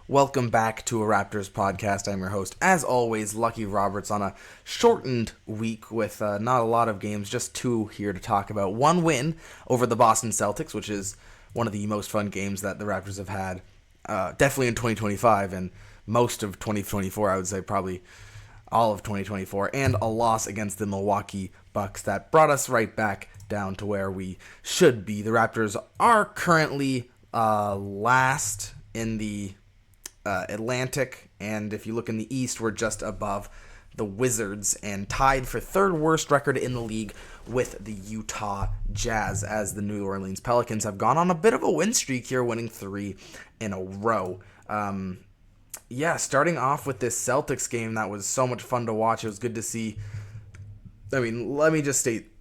Welcome back to a Raptors podcast. I'm your host, as always, Lucky Roberts, on a shortened week with not a lot of games, just two here to talk about. One win over the Boston Celtics, which is one of the most fun games that the Raptors have had, definitely in 2025 and most of 2024, I would say probably all of 2024, and a loss against the Milwaukee Bucks that brought us right back down to where we should be. The Raptors are currently last in the Atlantic, and if you look in the East, we're just above the Wizards and tied for third worst record in the league with the Utah Jazz, as the New Orleans Pelicans have gone on a bit of a win streak here, winning 3 in a row. Starting off with this Celtics game that was so much fun to watch. It was good to see. I mean, let me just state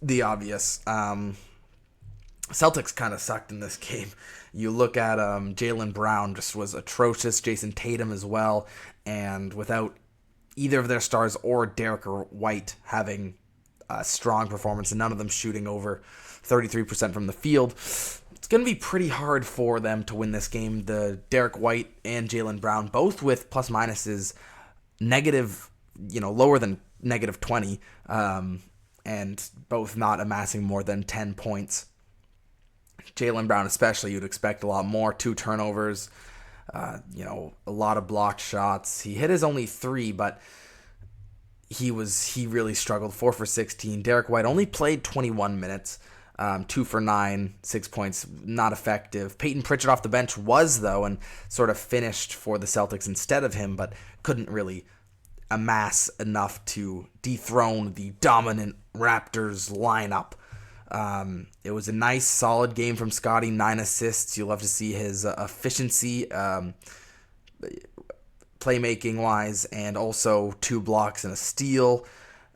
the obvious. Celtics kind of sucked in this game. You look at Jaylen Brown, just was atrocious. Jason Tatum as well. And without either of their stars or Derek White having a strong performance and none of them shooting over 33% from the field, it's going to be pretty hard for them to win this game. The Derek White and Jaylen Brown, both with plus minuses negative, lower than negative 20, and both not amassing more than 10 points. Jaylen Brown especially, you'd expect a lot more. 2 turnovers, a lot of blocked shots. He hit his only 3, but he really struggled. 4 for 16. Derek White only played 21 minutes, 2 for 9, 6 points, not effective. Peyton Pritchard off the bench was, though, and sort of finished for the Celtics instead of him, but couldn't really amass enough to dethrone the dominant Raptors lineup. It was a nice, solid game from Scotty. 9 assists. You'll love to see his efficiency, playmaking-wise, and also 2 blocks and a steal.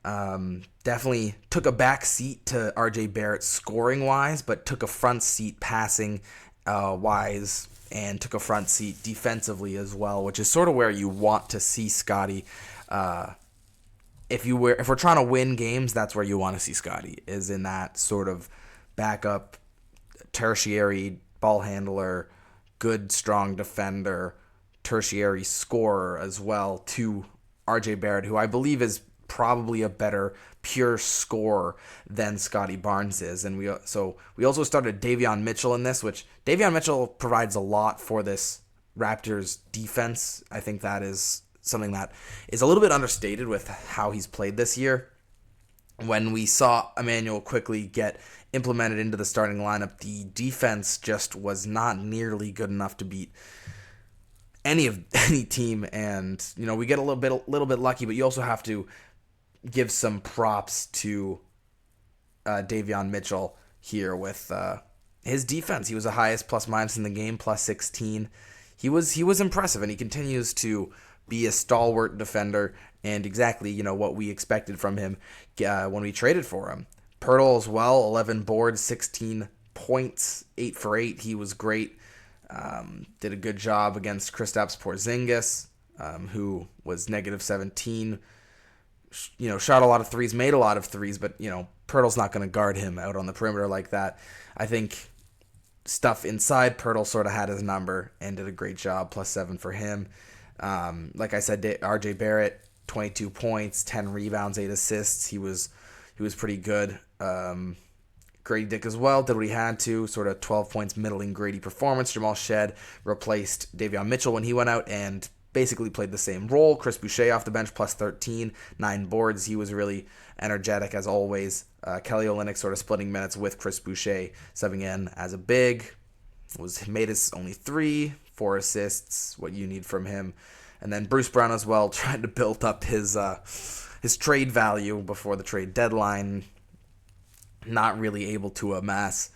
Definitely took a back seat to RJ Barrett scoring-wise, but took a front seat passing-wise, and took a front seat defensively as well, which is sort of where you want to see Scotty. If we're trying to win games, that's where you want to see Scotty, is in that sort of backup, tertiary ball handler, good, strong defender, tertiary scorer as well, to RJ Barrett, who I believe is probably a better pure scorer than Scotty Barnes is. And we also started Davion Mitchell in this, which Davion Mitchell provides a lot for this Raptors defense. I think that is something that is a little bit understated with how he's played this year. When we saw Emmanuel quickly get implemented into the starting lineup, the defense just was not nearly good enough to beat any team. And we get a little bit lucky, but you also have to give some props to Davion Mitchell here with his defense. He was the highest plus minus in the game, plus 16. He was impressive, and he continues to be a stalwart defender, and exactly what we expected from him when we traded for him. Pirtle as well, 11 boards, 16 points, 8 for 8. He was great. Did a good job against Kristaps Porzingis, who was negative 17. Shot a lot of threes, made a lot of threes, but Pirtle's not going to guard him out on the perimeter like that. I think stuff inside, Pirtle sort of had his number and did a great job. Plus 7 for him. Like I said, RJ Barrett, 22 points, 10 rebounds, 8 assists. He was pretty good. Grady Dick as well did what he had to. Sort of 12 points, middling Grady performance. Jamal Shed replaced Davion Mitchell when he went out and basically played the same role. Chris Boucher off the bench, plus 13, 9 boards. He was really energetic as always. Kelly Olynyk sort of splitting minutes with Chris Boucher, subbing in as a big. Made his only 3, 4 assists, what you need from him. And then Bruce Brown as well, trying to build up his trade value before the trade deadline. Not really able to amass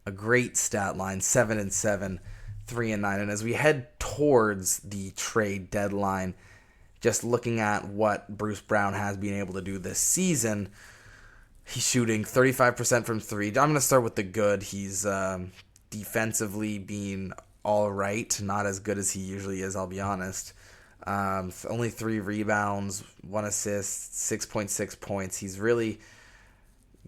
a great stat line, 7-7, 3-9. And as we head towards the trade deadline, just looking at what Bruce Brown has been able to do this season, he's shooting 35% from 3. I'm going to start with the good. He's defensively being all right, not as good as he usually is, I'll be honest. Only 3 rebounds, 1 assist, 6.6 points. He's really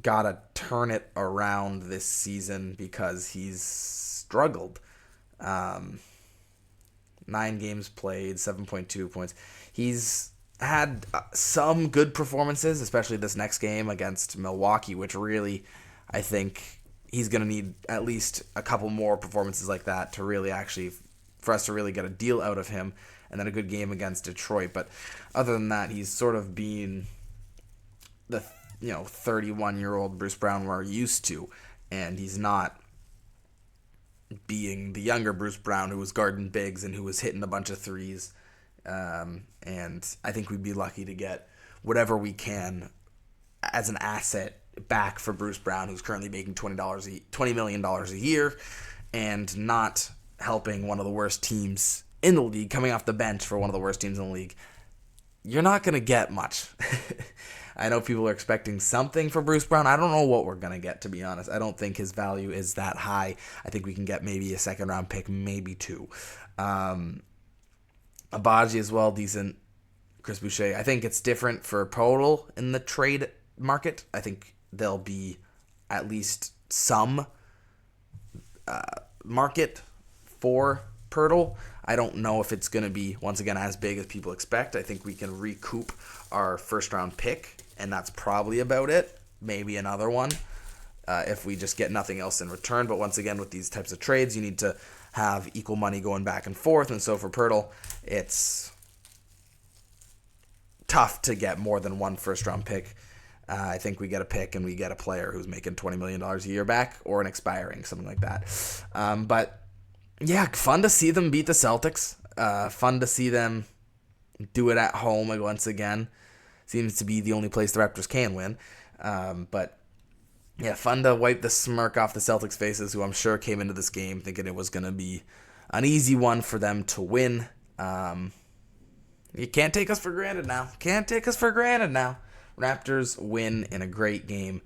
got to turn it around this season because he's struggled. 9 games played, 7.2 points. He's had some good performances, especially this next game against Milwaukee, which really, I think he's going to need at least a couple more performances like that to really actually, for us to really get a deal out of him, and then a good game against Detroit. But other than that, he's sort of been the 31-year-old Bruce Brown we're used to, and he's not being the younger Bruce Brown who was guarding bigs and who was hitting a bunch of threes. And I think we'd be lucky to get whatever we can as an asset back for Bruce Brown, who's currently making $20 million a year and not helping one of the worst teams in the league, coming off the bench for one of the worst teams in the league. You're not going to get much. I know people are expecting something for Bruce Brown. I don't know what we're going to get, to be honest. I don't think his value is that high. I think we can get maybe a second-round pick, maybe 2. Abaji as well, decent. Chris Boucher. I think it's different for Podol in the trade market. I think there'll be at least some market for Pirtle. I don't know if it's going to be, once again, as big as people expect. I think we can recoup our first-round pick, and that's probably about it. Maybe another one if we just get nothing else in return. But once again, with these types of trades, you need to have equal money going back and forth. And so for Pirtle, it's tough to get more than one first-round pick. I think we get a pick and we get a player who's making $20 million a year back, or an expiring, something like that. But yeah, fun to see them beat the Celtics. Fun to see them do it at home once again. Seems to be the only place the Raptors can win. But yeah, fun to wipe the smirk off the Celtics' faces, who I'm sure came into this game thinking it was going to be an easy one for them to win. You can't take us for granted now. Raptors win in a great game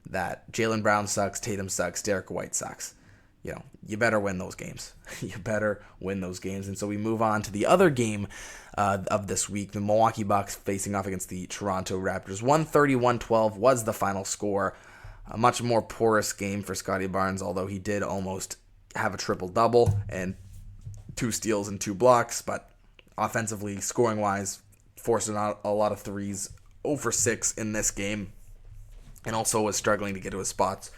that Jaylen Brown sucks, Tatum sucks, Derek White sucks. You better win those games. And so we move on to the other game of this week, the Milwaukee Bucks facing off against the Toronto Raptors. 130-112 was the final score. A much more porous game for Scottie Barnes, although he did almost have a triple-double and 2 steals and 2 blocks. But offensively, scoring-wise, forcing out a lot of threes, 0 for 6 in this game, and also was struggling to get to his spots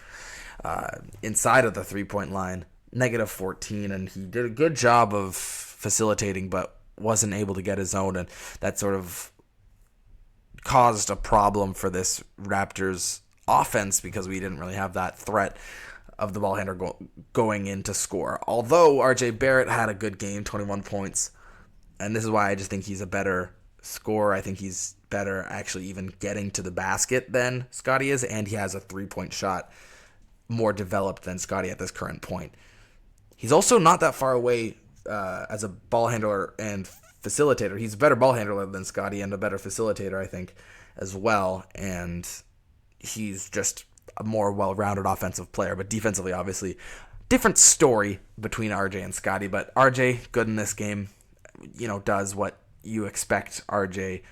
inside of the three-point line, -14, and he did a good job of facilitating, but wasn't able to get his own, and that sort of caused a problem for this Raptors offense because we didn't really have that threat of the ball handler going in to score. Although RJ Barrett had a good game, 21 points, and this is why I just think he's a better scorer. I think he's better actually even getting to the basket than Scottie is, and he has a three-point shot more developed than Scottie at this current point. He's also not that far away as a ball handler and facilitator. He's a better ball handler than Scottie and a better facilitator, I think, as well. And he's just a more well-rounded offensive player. But defensively, obviously, different story between RJ and Scottie. But RJ, good in this game, does what you expect RJ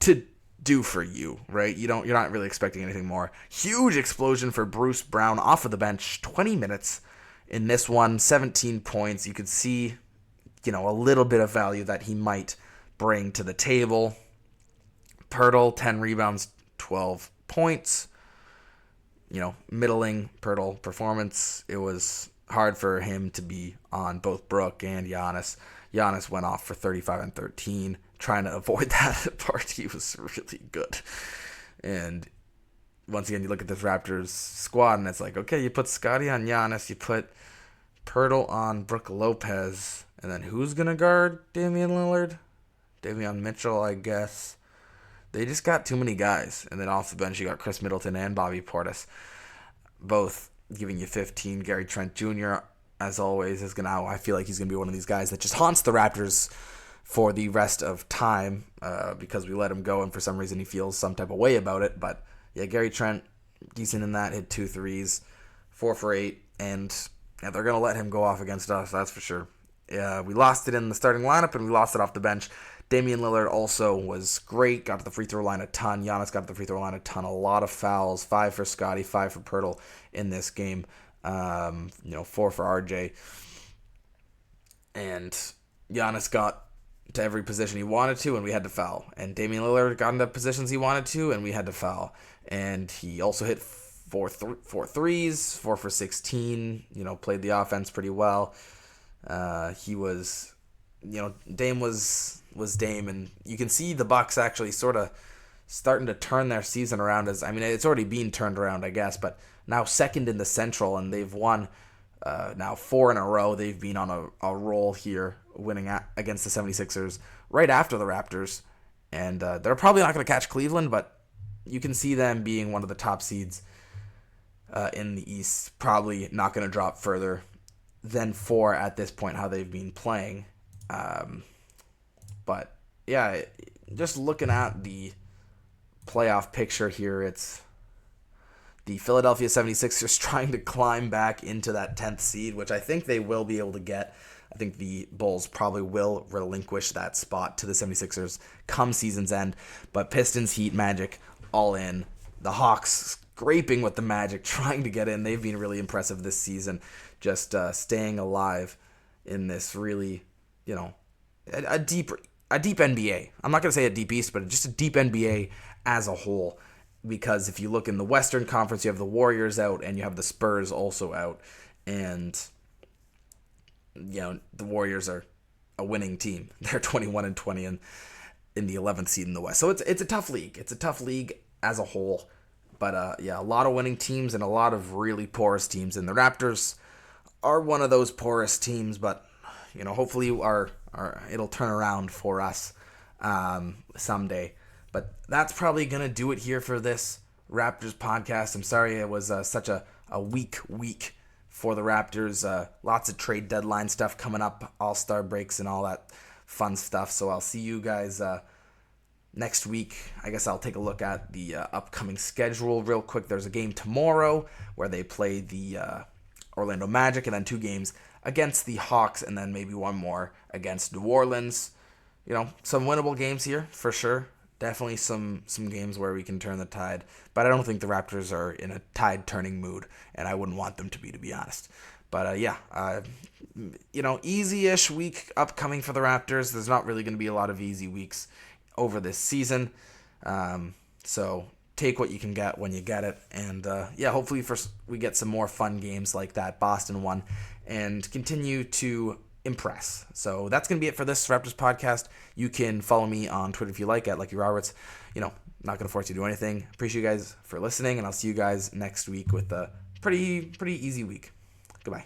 to do for you, right? You're not really expecting anything more. Huge explosion for Bruce Brown off of the bench, 20 minutes in this one, 17 points. You could see, a little bit of value that he might bring to the table. Pirtle, 10 rebounds, 12 points. Middling Pirtle performance. It was hard for him to be on both Brook and Giannis. Giannis went off for 35 and 13. Trying to avoid that part. He was really good. And once again, you look at this Raptors squad, and it's like, okay, you put Scottie on Giannis, you put Pirtle on Brook Lopez, and then who's going to guard Damian Lillard? Davion Mitchell, I guess. They just got too many guys. And then off the bench, you got Chris Middleton and Bobby Portis, both giving you 15. Gary Trent Jr., as always, I feel like he's going to be one of these guys that just haunts the Raptors for the rest of time because we let him go, and for some reason he feels some type of way about it. But yeah, Gary Trent, decent in that, hit 2 threes, 4 for 8, and they're going to let him go off against us, that's for sure. We lost it in the starting lineup, and we lost it off the bench. Damian Lillard also was great, got to the free throw line a ton. Giannis got to the free throw line a ton, a lot of fouls, 5 for Scottie, 5 for Pirtle in this game, 4 for RJ. And Giannis got to every position he wanted to, and we had to foul. And Damian Lillard got into positions he wanted to, and we had to foul. And he also hit four threes, 4 for 16. Played the offense pretty well. He was, Dame was Dame, and you can see the Bucks actually sort of starting to turn their season around. It's already been turned around, I guess, but now second in the Central, and they've won now 4 in a row. They've been on a roll here, winning against the 76ers right after the Raptors. And they're probably not going to catch Cleveland, but you can see them being one of the top seeds in the East. Probably not going to drop further than 4 at this point, how they've been playing. But, yeah, just looking at the playoff picture here, it's the Philadelphia 76ers trying to climb back into that 10th seed, which I think they will be able to get. I think the Bulls probably will relinquish that spot to the 76ers come season's end. But Pistons, Heat, Magic, all in. The Hawks scraping with the Magic, trying to get in. They've been really impressive this season, just staying alive in this really, a deep NBA. I'm not going to say a deep East, but just a deep NBA as a whole. Because if you look in the Western Conference, you have the Warriors out and you have the Spurs also out. And, the Warriors are a winning team. They're 21-20 in the 11th seed in the West. So it's a tough league. It's a tough league as a whole. But, a lot of winning teams and a lot of really porous teams. And the Raptors are one of those porous teams. But, hopefully it'll turn around for us someday. But that's probably going to do it here for this Raptors podcast. I'm sorry it was such a weak week for the Raptors. Lots of trade deadline stuff coming up, all-star breaks and all that fun stuff. So I'll see you guys next week. I guess I'll take a look at the upcoming schedule real quick. There's a game tomorrow where they play the Orlando Magic, and then 2 games against the Hawks, and then maybe one more against New Orleans. Some winnable games here for sure. Definitely some games where we can turn the tide, but I don't think the Raptors are in a tide-turning mood, and I wouldn't want them to be honest. But easy-ish week upcoming for the Raptors. There's not really going to be a lot of easy weeks over this season, so take what you can get when you get it, and hopefully we get some more fun games like that Boston one, and continue to impress. So that's going to be it for this Raptors podcast. You can follow me on Twitter if you like, at Lucky Roberts. Not going to force you to do anything. Appreciate you guys for listening, and I'll see you guys next week with a pretty easy week. Goodbye.